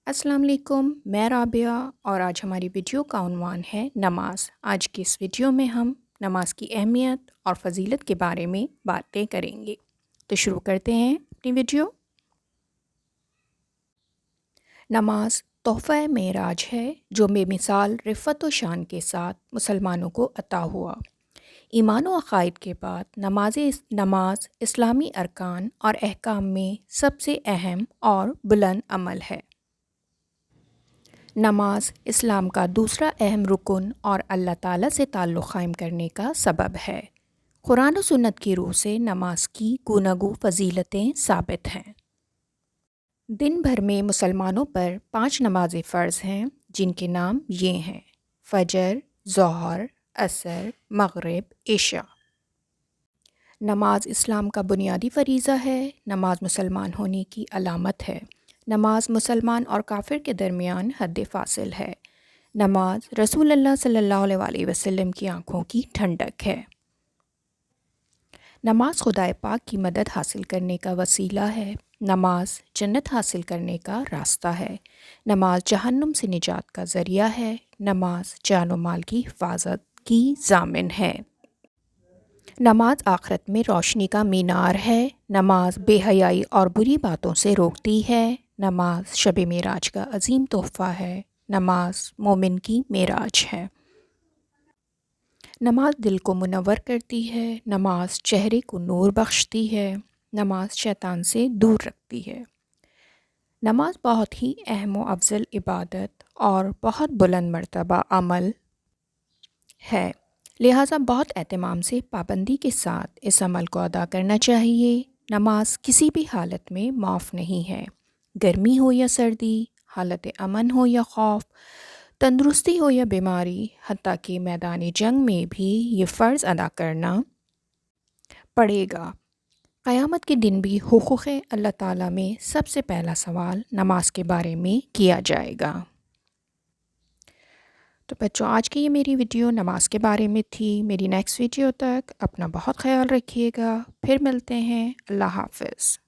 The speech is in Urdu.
السلام علیکم، میں رابعہ اور آج ہماری ویڈیو کا عنوان ہے نماز۔ آج کی اس ویڈیو میں ہم نماز کی اہمیت اور فضیلت کے بارے میں باتیں کریں گے۔ تو شروع کرتے ہیں اپنی ویڈیو۔ نماز تحفہ معراج ہے جو بے مثال رفعت و شان کے ساتھ مسلمانوں کو عطا ہوا۔ ایمان و عقائد کے بعد نماز اسلامی ارکان اور احکام میں سب سے اہم اور بلند عمل ہے۔ نماز اسلام کا دوسرا اہم رکن اور اللہ تعالیٰ سے تعلق قائم کرنے کا سبب ہے۔ قرآن و سنت کی روح سے نماز کی گوناگو فضیلتیں ثابت ہیں۔ دن بھر میں مسلمانوں پر 5 نمازیں فرض ہیں جن کے نام یہ ہیں: فجر، ظہر، عصر، مغرب، عشاء۔ نماز اسلام کا بنیادی فریضہ ہے۔ نماز مسلمان ہونے کی علامت ہے۔ نماز مسلمان اور کافر کے درمیان حد فاصل ہے۔ نماز رسول اللہ صلی اللہ علیہ وسلم کی آنکھوں کی ٹھنڈک ہے۔ نماز خدائے پاک کی مدد حاصل کرنے کا وسیلہ ہے۔ نماز جنت حاصل کرنے کا راستہ ہے۔ نماز جہنم سے نجات کا ذریعہ ہے۔ نماز جان و مال کی حفاظت کی ضامن ہے۔ نماز آخرت میں روشنی کا مینار ہے۔ نماز بے حیائی اور بری باتوں سے روکتی ہے۔ نماز شب معراج کا عظیم تحفہ ہے۔ نماز مومن کی معراج ہے۔ نماز دل کو منور کرتی ہے۔ نماز چہرے کو نور بخشتی ہے۔ نماز شیطان سے دور رکھتی ہے۔ نماز بہت ہی اہم و افضل عبادت اور بہت بلند مرتبہ عمل ہے، لہٰذا بہت اہتمام سے پابندی کے ساتھ اس عمل کو ادا کرنا چاہیے۔ نماز کسی بھی حالت میں معاف نہیں ہے، گرمی ہو یا سردی، حالت امن ہو یا خوف، تندرستی ہو یا بیماری، حتیٰ کہ میدان جنگ میں بھی یہ فرض ادا کرنا پڑے گا۔ قیامت کے دن بھی حقوق اللہ تعالیٰ میں سب سے پہلا سوال نماز کے بارے میں کیا جائے گا۔ تو بچوں، آج کی یہ میری ویڈیو نماز کے بارے میں تھی۔ میری نیکسٹ ویڈیو تک اپنا بہت خیال رکھیے گا۔ پھر ملتے ہیں۔ اللہ حافظ۔